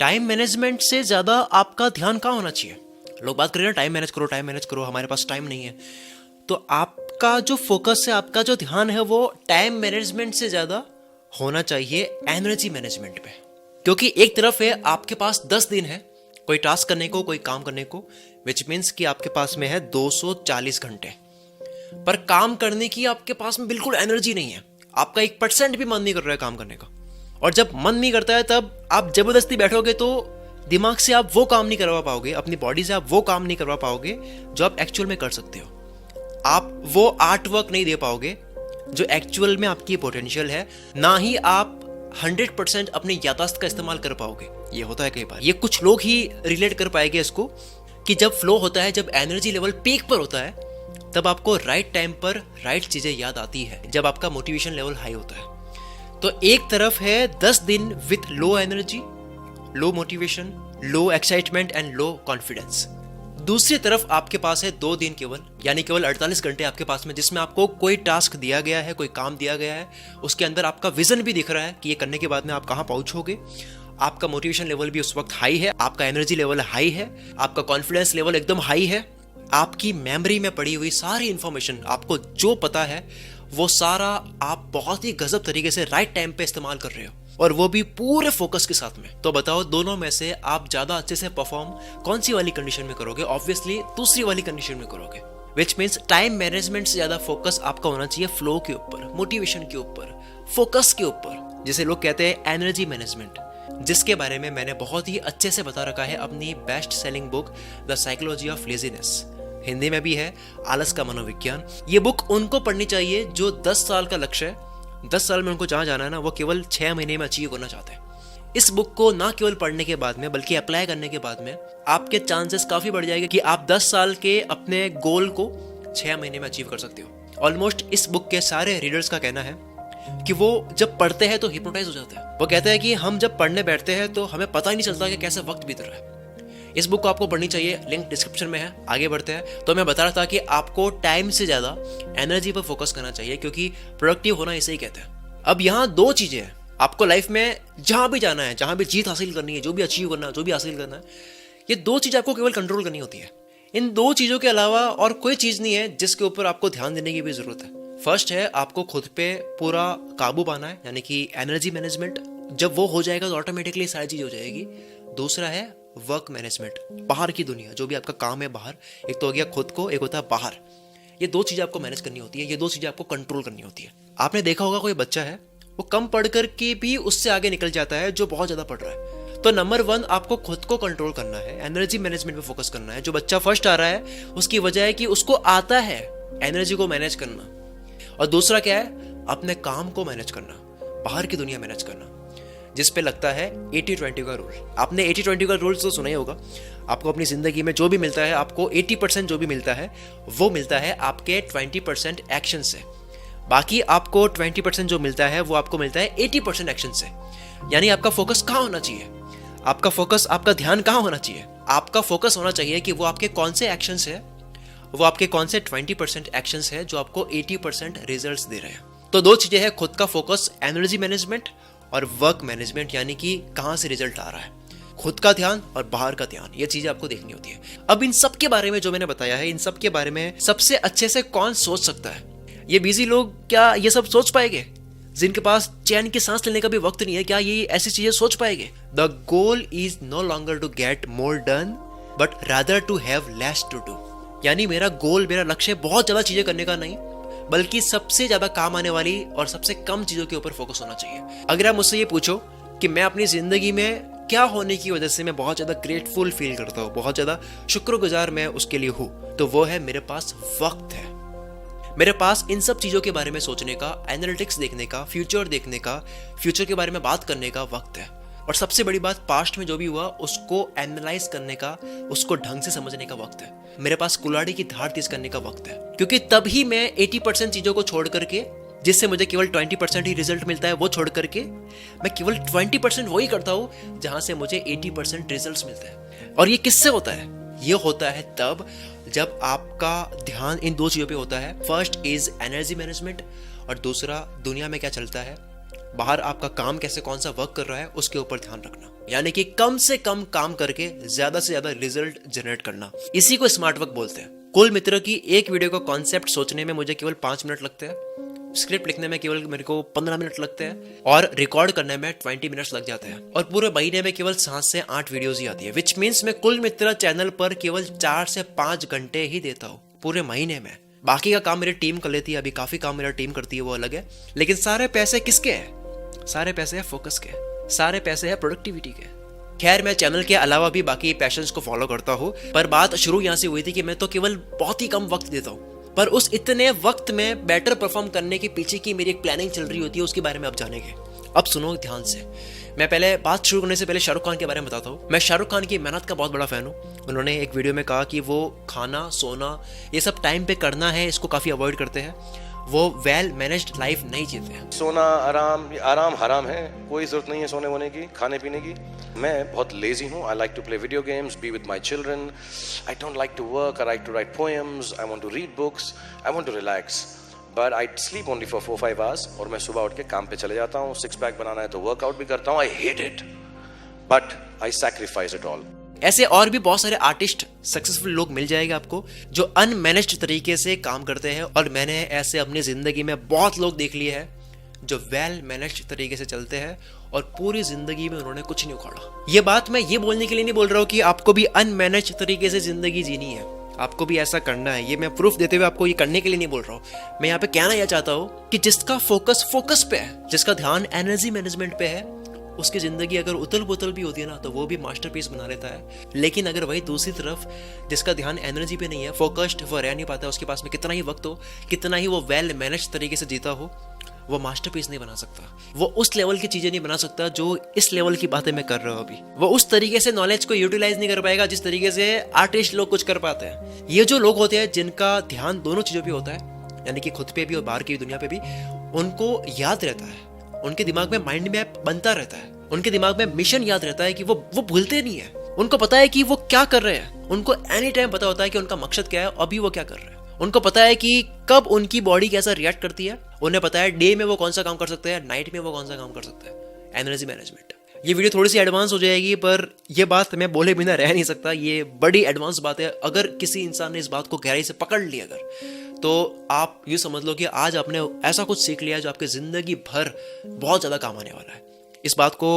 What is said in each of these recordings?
Time management से ज़्यादा आपका ध्यान कहाँ होना चाहिए? लोग बात कर रहे हैं टाइम मैनेज करो, हमारे पास टाइम नहीं है। तो आपका जो फोकस है, आपका जो ध्यान है, वो टाइम मैनेजमेंट से ज़्यादा होना चाहिए एनर्जी मैनेजमेंट पे। क्योंकि एक तरफ है आपके पास 10 दिन है कोई टास्क करने को, कोई काम करने को, विच मीन्स कि आपके पास में है 240 घंटे, पर काम करने की आपके पास में बिल्कुल एनर्जी नहीं है। आपका 1% भी मन नहीं कर रहा है काम करने का। और जब मन नहीं करता है तब आप जबरदस्ती बैठोगे तो दिमाग से आप वो काम नहीं करवा पाओगे, अपनी बॉडी से आप वो काम नहीं करवा पाओगे जो आप एक्चुअल में कर सकते हो। आप वो आर्ट वर्क नहीं दे पाओगे जो एक्चुअल में आपकी पोटेंशियल है, ना ही आप 100% अपने याददाश्त का इस्तेमाल कर पाओगे। ये होता है कई बार, ये कुछ लोग ही रिलेट कर पाएंगे इसको, कि जब फ्लो होता है, जब एनर्जी लेवल पीक पर होता है, तब आपको राइट टाइम पर राइट चीजें याद आती है, जब आपका मोटिवेशन लेवल हाई होता है। तो एक तरफ है 10 दिन with low energy, low motivation, low excitement and low confidence. दूसरी तरफ आपके पास है 2 दिन केवल, यानी केवल 48 घंटे आपके पास में, जिसमें आपको कोई टास्क दिया गया है, कोई काम दिया गया है, उसके अंदर आपका विजन भी दिख रहा है कि ये करने के बाद में आप कहाँ पहुंचोगे। आपका मोटिवेशन लेवल भी उस वक्त हाई है, आपका एनर्जी लेवल हाई है, आपका कॉन्फिडेंस लेवल एकदम हाई है। आपकी मेमोरी में पड़ी हुई सारी इंफॉर्मेशन, आपको जो पता है वो सारा आप बहुत ही गजब तरीके से राइट टाइम पे इस्तेमाल कर रहे हो, और वो भी पूरे फोकस के साथ में। तो बताओ दोनों में से आप ज्यादा अच्छे से परफॉर्म कौन सी वाली कंडीशन में करोगे? ऑब्वियसली दूसरी वाली कंडीशन में करोगे, विच मीन्स टाइम मैनेजमेंट से ज्यादा फोकस आपका होना चाहिए फ्लो के ऊपर, मोटिवेशन के ऊपर, फोकस के ऊपर, जिसे लोग कहते हैं एनर्जी मैनेजमेंट, जिसके बारे में मैंने बहुत ही अच्छे से बता रखा है अपनी best selling book the psychology of laziness. Hindi में भी है आलस का मनोविज्ञान। ये बुक उनको पढ़नी चाहिए जो 10 साल का लक्ष्य है, 10 साल में उनको जहां जाना है ना, वो केवल 6 महीने में अचीव करना चाहते हैं। इस बुक को ना केवल पढ़ने के बाद में बल्कि अप्लाई करने के बाद में आपके चांसेस काफी बढ़ जाएंगे कि आप 10 साल के अपने गोल को 6 महीने में अचीव कर सकते हो। ऑलमोस्ट इस बुक के सारे रीडर्स का कहना है कि वो जब पढ़ते हैं तो हिप्नोटाइज हो जाते हैं। वो कहते हैं कि हम जब पढ़ने बैठते हैं तो हमें पता ही नहीं चलता कि कैसे वक्त बीत रहा है। इस बुक को आपको पढ़नी चाहिए, लिंक डिस्क्रिप्शन में है। आगे बढ़ते हैं। तो मैं बता रहा था कि आपको टाइम से ज्यादा एनर्जी पर फोकस करना चाहिए, क्योंकि प्रोडक्टिव होना इसे ही कहते हैं। अब यहाँ 2 चीजें हैं आपको लाइफ में, जहां भी जाना है, जहां भी जीत हासिल करनी है, जो भी अचीव करना है, जो भी हासिल करना है, ये 2 चीजें आपको केवल कंट्रोल करनी होती है। इन 2 चीजों के अलावा और कोई चीज नहीं है जिसके ऊपर आपको ध्यान देने की भी जरूरत है। फर्स्ट है आपको खुद पे पूरा काबू पाना है, यानी कि एनर्जी मैनेजमेंट। जब वो हो जाएगा तो ऑटोमेटिकली सारी चीज हो जाएगी। दूसरा है वर्क मैनेजमेंट, बाहर की दुनिया, जो भी आपका काम है बाहर। एक तो हो गया खुद को, एक होता है बाहर। ये 2 चीजें आपको मैनेज करनी होती है, ये 2 चीजें आपको कंट्रोल करनी होती है। आपने देखा होगा कोई बच्चा है वो कम पढ़ करके भी उससे आगे निकल जाता है जो बहुत ज्यादा पढ़ रहा है। तो नंबर 1 आपको खुद को कंट्रोल करना है, एनर्जी मैनेजमेंट पे फोकस करना है। जो बच्चा फर्स्ट आ रहा है उसकी वजह है कि उसको आता है एनर्जी को मैनेज करना। और दूसरा क्या है? अपने काम को मैनेज करना, बाहर की दुनिया मैनेज करना, जिस पे लगता है 80-20 का रूल। आपने 80-20 का रूल तो सुना ही होगा। आपको अपनी जिंदगी में जो भी मिलता है, आपको 80% जो भी मिलता है वो मिलता है आपके 20% एक्शन से। बाकी आपको 20% जो मिलता है वो आपको मिलता है 80% एक्शन से। यानी आपका फोकस कहाँ होना चाहिए? आपका फोकस, आपका ध्यान कहाँ होना चाहिए? आपका फोकस होना चाहिए कि वो आपके कौन से एक्शंस है, वो आपके कौन से 20% एक्शंस है जो आपको 80% रिजल्ट्स दे रहे हैं। तो 2 चीजें हैं, खुद का फोकस, एनर्जी मैनेजमेंट, और वर्क मैनेजमेंट, यानी कि कहां से रिजल्ट आ रहा है। खुद का ध्यान और बाहर का ध्यान, ये चीजें आपको देखनी होती है। अब इन सब के बारे में जो मैंने बताया है, इन सब के बारे में सबसे अच्छे से कौन सोच सकता है? ये बिजी लोग क्या ये सब सोच पाएंगे? जिनके पास चैन की सांस लेने का भी वक्त नहीं है, क्या ये ऐसी चीजें सोच पाएंगे? The goal is no longer to get more done but rather to have less to do. यानी मेरा गोल, मेरा लक्ष्य बहुत ज्यादा चीजें करने का नहीं, बल्कि सबसे ज्यादा काम आने वाली और सबसे कम चीजों के ऊपर फोकस होना चाहिए। अगर आप मुझसे ये पूछो कि मैं अपनी जिंदगी में क्या होने की वजह से मैं बहुत ज्यादा ग्रेटफुल फील करता हूँ, बहुत ज्यादा शुक्रगुजार मैं उसके लिए हूँ, तो वो है मेरे पास वक्त है। मेरे पास इन सब चीजों के बारे में सोचने का, एनालिटिक्स देखने का, फ्यूचर देखने का, फ्यूचर के बारे में बात करने का वक्त है। और सबसे बड़ी बात, पास्ट में जो भी हुआ उसको एनालाइज करने का, उसको ढंग से समझने का वक्त है। मेरे पास कुल्हाड़ी की धार तेज करने का वक्त है, क्योंकि तभी मैं 80% चीजों को छोड़ करके, जिससे मुझे केवल 20% ही रिजल्ट मिलता है, वो छोड़ करके मैं केवल 20% वही करता हूं जहां से मुझे 80% रिजल्ट मिलते हैं। और ये किससे होता है? ये होता है तब जब आपका ध्यान इन 2 चीजों पे होता है। फर्स्ट इज एनर्जी मैनेजमेंट, और दूसरा दुनिया में क्या चलता है, बाहर आपका काम कैसे, कौन सा वर्क कर रहा है, उसके ऊपर ध्यान रखना। यानी कि कम से कम काम करके ज्यादा से ज्यादा रिजल्ट जनरेट करना, इसी को स्मार्ट वर्क बोलते हैं। कुल मित्र की एक वीडियो का कॉन्सेप्ट सोचने में मुझे केवल 5 मिनट लगते हैं, स्क्रिप्ट लिखने में केवल मेरे को 15 मिनट लगते हैं, और रिकॉर्ड करने में 20 मिनट्स लग जाते हैं, और पूरे महीने में केवल 7 से 8 वीडियोस ही आती है, विच मीन्स मैं कुल मित्र चैनल पर केवल 4 से 5 घंटे ही देता हूँ पूरे महीने में। बाकी का काम मेरी टीम कर लेती है, अभी काफी काम मेरा टीम करती है, वो अलग है। लेकिन सारे पैसे किसके हैं? सारे पैसे हैं फोकस के, सारे पैसे हैं प्रोडक्टिविटी के। खैर, मैं चैनल के अलावा भी बाकी पैशंस को फॉलो करता हूँ, पर बात शुरू यहाँ से हुई थी कि मैं तो केवल बहुत ही कम वक्त देता हूँ, पर उस इतने वक्त में बेटर परफॉर्म करने के पीछे की मेरी एक प्लानिंग चल रही होती है, उसके बारे में आप जानेंगे। अब सुनो ध्यान से। मैं पहले बात शुरू करने से पहले शाहरुख खान के बारे में बताता हूँ। मैं शाहरुख खान की मेहनत का बहुत बड़ा फैन हूँ। उन्होंने एक वीडियो में कहा कि वो खाना, सोना, ये सब टाइम पे करना है, इसको काफी अवॉइड करते हैं। वो वेल मैनेज्ड लाइफ नहीं जीते हैं। सोना आराम हराम है, कोई जरूरत नहीं है सोने वोने की, खाने पीने की। मैं बहुत लेजी हूँ। I like to play video games, be with my children. I don't like to work, I like to write poems, I want to read books, I want to relax, but I sleep only for 4-5 hours. और मैं सुबह उठ के काम पे चले जाता हूँ। 6 पैक बनाना है तो वर्कआउट भी करता हूँ। I hate it but I sacrifice it all. ऐसे और भी बहुत सारे आर्टिस्ट, सक्सेसफुल लोग मिल जाएंगे आपको जो अनमैनेज्ड तरीके से काम करते हैं, और मैंने ऐसे अपनी जिंदगी में बहुत लोग देख लिए हैं जो वेल मैनेज्ड तरीके से चलते हैं और पूरी जिंदगी में उन्होंने कुछ नहीं उखाड़ा। ये बात मैं ये बोलने के लिए नहीं बोल रहा हूँ कि आपको भी अनमैनेज्ड तरीके से जिंदगी जीनी है, आपको भी ऐसा करना है। ये मैं प्रूफ देते हुए आपको ये करने के लिए नहीं बोल रहा हूँ। मैं यहाँ पे कहना यह चाहता हूँ कि जिसका फोकस पे है, जिसका ध्यान एनर्जी मैनेजमेंट पे है, उसकी जिंदगी अगर उतल पुतल भी होती है ना, तो वो भी मास्टरपीस बना लेता है। लेकिन अगर वही दूसरी तरफ जिसका ध्यान एनर्जी पे नहीं है, फोकस्ड, वो रह नहीं पाता, उसके पास में कितना ही वक्त हो, कितना ही वो वेल मैनेज तरीके से जीता हो, वो मास्टरपीस नहीं बना सकता। वो उस लेवल की चीजें नहीं बना सकता जो इस लेवल की बातें मैं कर रहा हूँ अभी। वो उस तरीके से नॉलेज को यूटिलाइज नहीं कर पाएगा जिस तरीके से आर्टिस्ट लोग कुछ कर पाते हैं। ये जो लोग होते हैं जिनका ध्यान दोनों चीजों पे होता है, यानी कि खुद पे भी और बाहर की दुनिया पे भी, उनको याद रहता है, उनके दिमाग में माइंड मैप बनता रहता है, उनके दिमाग में मिशन याद रहता है कि वो भूलते नहीं है। उनको पता है कि वो क्या कर रहे हैं, उनको एनी टाइम पता होता है कि उनका मकसद क्या है, अभी वो क्या कर रहे हैं। उनको पता है कि कब उनकी बॉडी कैसा रिएक्ट करती है, उन्हें पता है डे में वो कौन सा काम कर सकते हैं, नाइट में वो कौन सा काम कर सकते हैं। Energy management. ये वीडियो थोड़ी सी एडवांस हो जाएगी, पर ये बात मैं बोले बिना रह नहीं सकता। ये बड़ी एडवांस बात है। अगर किसी इंसान ने इस बात को गहराई से पकड़ लिया तो आप यूँ समझ लो कि आज आपने ऐसा कुछ सीख लिया जो आपकी जिंदगी भर बहुत ज़्यादा काम आने वाला है। इस बात को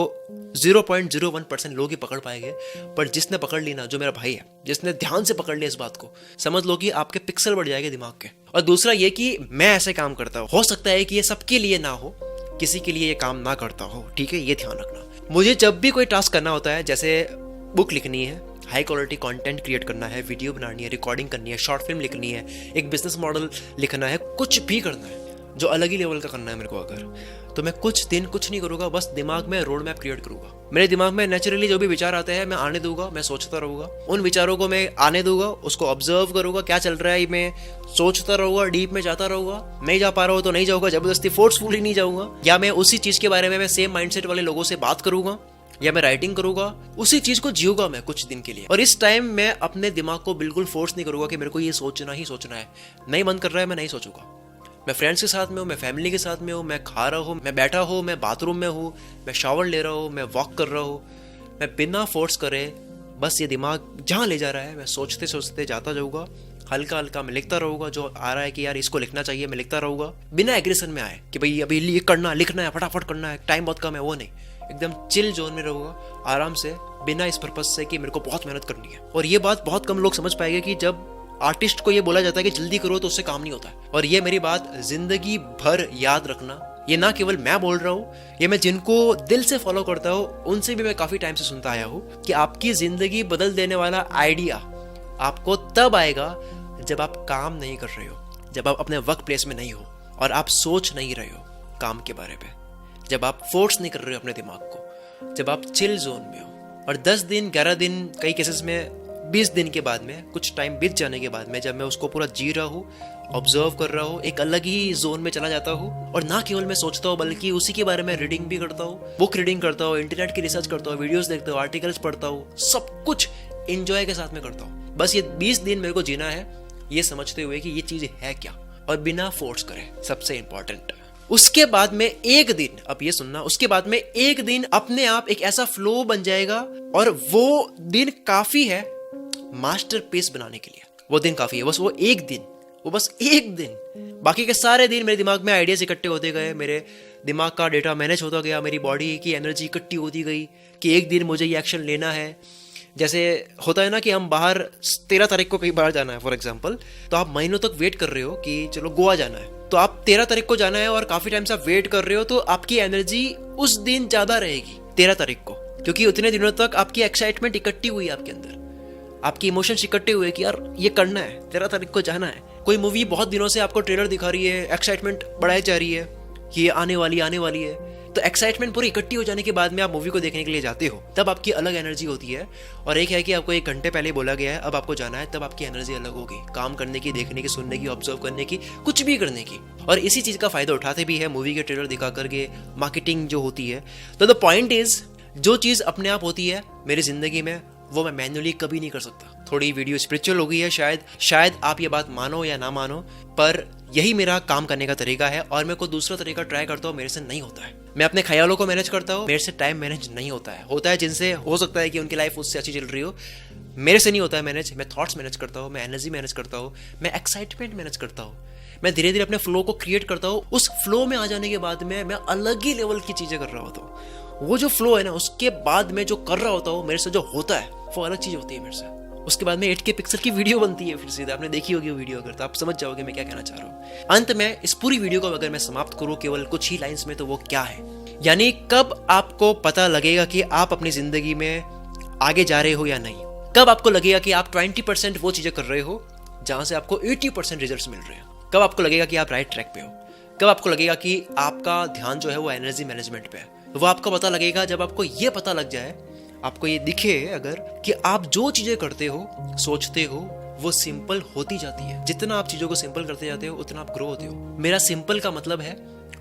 0.01% लोग ही पकड़ पाएंगे, पर जिसने पकड़ ली ना, जो मेरा भाई है, जिसने ध्यान से पकड़ लिया इस बात को, समझ लो कि आपके पिक्सल बढ़ जाएंगे दिमाग के। और दूसरा ये कि मैं ऐसे काम करता हूँ, हो सकता है कि ये सबके लिए ना हो, किसी के लिए ये काम ना करता हो, ठीक है, ये ध्यान रखना। मुझे जब भी कोई टास्क करना होता है, जैसे बुक लिखनी है, हाई क्वालिटी कंटेंट क्रिएट करना है, वीडियो बनानी है, रिकॉर्डिंग करनी है, शॉर्ट फिल्म लिखनी है, एक बिजनेस मॉडल लिखना है, कुछ भी करना है जो अलग ही लेवल का करना है मेरे को, अगर तो मैं कुछ दिन कुछ नहीं करूंगा, बस दिमाग में रोड मैप क्रिएट करूंगा। मेरे दिमाग में नेचुरली जो भी विचार आते हैं मैं आने दूंगा, मैं सोचता रहूंगा, उन विचारों को मैं आने दूंगा, उसको ऑब्जर्व करूंगा क्या चल रहा है, मैं सोचता रहूंगा, डीप में जाता रहूंगा। नहीं जा पा रहा हूं तो नहीं जाऊंगा, जबरदस्ती फोर्सफुली नहीं जाऊंगा, या मैं उसी चीज के बारे में मैं सेम माइंडसेट वाले लोगों से बात करूंगा, या मैं राइटिंग करूंगा, उसी चीज को जीऊंगा मैं कुछ दिन के लिए। और इस टाइम मैं अपने दिमाग को बिल्कुल फोर्स नहीं करूंगा कि मेरे को ये सोचना ही सोचना है। नहीं मन कर रहा है, मैं नहीं सोचूंगा। मैं फ्रेंड्स के साथ में हूँ, मैं फैमिली के साथ में हूँ, मैं खा रहा हूँ, मैं बैठा हूँ, मैं बाथरूम में हूँ, मैं शावर ले रहा हूँ, मैं वॉक कर रहा हूँ, मैं बिना फोर्स करे बस ये दिमाग जहाँ ले जा रहा है मैं सोचते सोचते जाता जाऊँगा। हल्का हल्का मैं लिखता रहूँगा, जो आ रहा है कि यार इसको लिखना चाहिए, मैं लिखता रहूँगा, बिना एग्रेशन में आए कि भाई अभी ये करना, लिखना है, फटाफट करना है, टाइम बहुत कम है, वो नहीं। एकदम चिल जोन में रहूँगा, आराम से, बिना इस पर्पस से कि मेरे को बहुत मेहनत करनी है। और ये बात बहुत कम लोग समझ पाएंगे कि जब आर्टिस्ट को ये बोला जाता है कि जल्दी करो तो उससे काम नहीं होता है। और ये मेरी बात जिंदगी भर याद रखना। ये ना केवल मैं बोल रहा हूँ, ये मैं जिनको दिल से फॉलो करता हूँ उनसे भी मैं काफी टाइम से सुनता आया हूँ कि आपकी जिंदगी बदल देने वाला आइडिया आपको तब आएगा जब आप काम नहीं कर रहे हो, जब आप अपने वर्क प्लेस में नहीं हो और आप सोच नहीं रहे हो काम के बारे में, जब आप फोर्स नहीं कर रहे हो अपने दिमाग को, जब आप चिल जोन में हो। और 10 दिन 11 दिन, कई केसेस में 20 दिन के बाद में, कुछ टाइम बीत जाने के बाद में, जब मैं उसको पूरा जी रहा हूँ, ऑब्जर्व कर रहा हूँ, एक अलग ही जोन में चला जाता हूँ। और ना केवल मैं सोचता हूँ बल्कि उसी के बारे में रीडिंग भी करता हूँ, बुक रीडिंग करता हूँ, इंटरनेट की रिसर्च करता हूँ, वीडियोस देखता हूँ, आर्टिकल्स पढ़ता हूँ, सब कुछ एंजॉय के साथ में करता हूँ। बस ये 20 दिन मेरे को जीना है ये समझते हुए कि ये चीज है क्या, और बिना फोर्स करे। सबसे इंपॉर्टेंट उसके बाद में एक दिन, अब ये सुनना, उसके बाद में एक दिन अपने आप एक ऐसा फ्लो बन जाएगा और वो दिन काफी है मास्टरपीस बनाने के लिए। वो दिन काफी है, बस वो एक दिन, वो बस एक दिन। बाकी के सारे दिन मेरे दिमाग में आइडियाज इकट्ठे होते गए, मेरे दिमाग का डेटा मैनेज होता गया, मेरी बॉडी की एनर्जी इकट्ठी होती गई कि एक दिन मुझे ये एक्शन लेना है। जैसे होता है ना कि हम बाहर 13 तारीख को कहीं बाहर जाना है फॉर एग्जांपल, तो आप महीनों तक वेट कर रहे हो कि चलो गोवा जाना है, तो आप 13 तारीख को जाना है और काफी टाइम से आप वेट कर रहे हो, तो आपकी एनर्जी उस दिन ज्यादा रहेगी 13 तारीख को, क्योंकि उतने दिनों तक आपकी एक्साइटमेंट इकट्ठी हुई है आपके अंदर, आपकी इमोशंस इकट्ठे हुए कि यार ये करना है, 13 तारीख को जाना है। कोई मूवी बहुत दिनों से आपको ट्रेलर दिखा रही है, एक्साइटमेंट बढ़ाई जा रही है कि ये आने वाली है, तो एक्साइटमेंट पूरी इकट्ठी हो जाने के बाद में आप मूवी को देखने के लिए जाते हो, तब आपकी अलग एनर्जी होती है। और एक है कि आपको 1 घंटे पहले बोला गया है अब आपको जाना है, तब आपकी एनर्जी अलग होगी, काम करने की, देखने की, सुनने की, ऑब्जर्व करने की, कुछ भी करने की। और इसी चीज का फायदा उठाते भी है मूवी के ट्रेलर दिखा करके, मार्केटिंग जो होती है। तो द पॉइंट इज, जो चीज अपने आप होती है मेरी जिंदगी में, वो मैं मैन्युअली कभी नहीं कर सकता। थोड़ी वीडियो स्पिरिचुअल हो गई है शायद आप ये बात मानो या ना मानो, पर यही मेरा काम करने का तरीका है और मैं कोई दूसरा तरीका ट्राई करता हूँ, मेरे से नहीं होता है। मैं अपने ख्यालों को मैनेज करता हूँ, मेरे से टाइम मैनेज नहीं होता है जिनसे हो सकता है कि उनकी लाइफ उससे अच्छी चल रही हो, मेरे से नहीं होता है मैनेज। मैं थॉट्स मैनेज करता हूँ, मैं एनर्जी मैनेज करता हूँ, मैं एक्साइटमेंट मैनेज करता हूँ, मैं धीरे धीरे अपने फ्लो को क्रिएट करता हूँ। उस फ्लो में आ जाने के बाद में मैं अलग ही लेवल की चीजें कर रहा होता हूँ। वो जो फ्लो है ना, उसके बाद में जो कर रहा होता हूँ, मेरे से जो होता है वो अलग चीज होती है मेरे से। उसके बाद में 8K पिक्सल की वीडियो बनती है, फिर सीधे आपने देखी होगी वो वीडियो, अगर तो आप समझ जाओगे मैं क्या कहना चाह रहा हूँ। अंत में इस पूरी वीडियो को अगर मैं समाप्त करूँ केवल कुछ ही लाइंस में, तो वो क्या है, यानी कब आपको पता लगेगा कि आप अपनी जिंदगी में आगे जा रहे हो या नहीं। कब आपको लगेगा कि आप 20% वो चीजें कर रहे हो जहां से आपको 80% रिजल्ट्स मिल रहे हैं। कब आपको लगेगा कि आप राइट ट्रैक पे हो। कब आपको लगेगा कि आपका ध्यान जो है वो एनर्जी मैनेजमेंट पे है। वो आपको पता लगेगा जब आपको ये पता लग जाए, आपको ये दिखे अगर, कि आप जो चीजें करते हो, सोचते हो, वो सिंपल होती जाती है। जितना आप चीजों को सिंपल करते जाते हो उतना आप ग्रो होते हो। मेरा सिंपल का मतलब है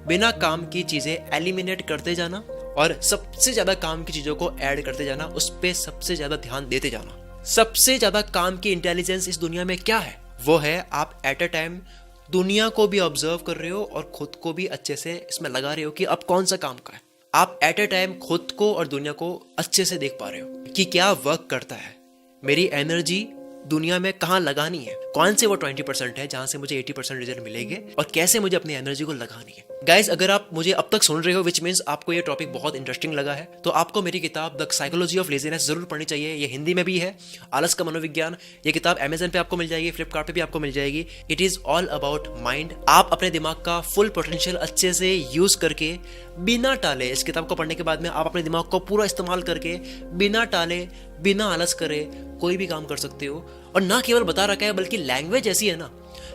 बिना काम की चीजें एलिमिनेट करते जाना और सबसे ज्यादा काम की चीजों को ऐड करते जाना, उस पे सबसे ज्यादा ध्यान देते जाना। सबसे ज्यादा काम की इंटेलिजेंस इस दुनिया में क्या है, वो है आप एट अ टाइम दुनिया को भी ऑब्जर्व कर रहे हो और खुद को भी अच्छे से इसमें लगा रहे हो कि अब कौन सा काम का है। आप एट अ टाइम खुद को और दुनिया को अच्छे से देख पा रहे हो कि क्या वर्क करता है, मेरी एनर्जी दुनिया में कहाँ लगानी है, कौन से वो 20% है जहां से मुझे 80% रिजल्ट मिलेंगे और कैसे मुझे अपनी एनर्जी को लगानी है। गाइस, अगर आप मुझे अब तक सुन रहे हो, विच मीन्स आपको ये टॉपिक बहुत इंटरेस्टिंग लगा है, तो आपको मेरी किताब द साइकोलॉजी ऑफ लेजीनेस जरूर पढ़नी चाहिए। ये हिंदी में भी है, आलस का मनोविज्ञान। ये किताब अमेजन पे आपको मिल जाएगी, फ्लिपकार्ट पे भी आपको मिल जाएगी। It is all about mind. आप अपने दिमाग का फुल पोटेंशियल अच्छे से यूज करके, बिना टाले, इस किताब को पढ़ने के बाद में आप अपने दिमाग को पूरा इस्तेमाल करके, बिना टाले, बिना आलस करे कोई भी काम कर सकते हो। और ना केवल बता रखा है, बल्कि लैंग्वेज ऐसी है ना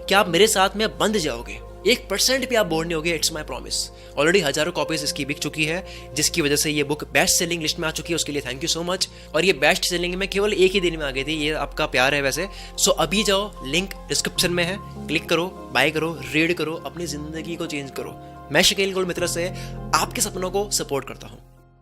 कि आप मेरे साथ में बंध जाओगे, 1% भी आप बोर नहीं होगे। It's my promise. ऑलरेडी हजारों कॉपीज इसकी बिक चुकी है, जिसकी वजह से ये बुक बेस्ट सेलिंग लिस्ट में आ चुकी है। उसके लिए थैंक यू सो मच। और ये बेस्ट सेलिंग में केवल एक ही दिन में आ गई थी, ये आपका प्यार है वैसे। सो अभी जाओ, लिंक डिस्क्रिप्शन में है, क्लिक करो, बाय करो, रीड करो, अपनी जिंदगी को चेंज करो। मैं शकील गुल मित्र से आपके सपनों को सपोर्ट करता हूँ।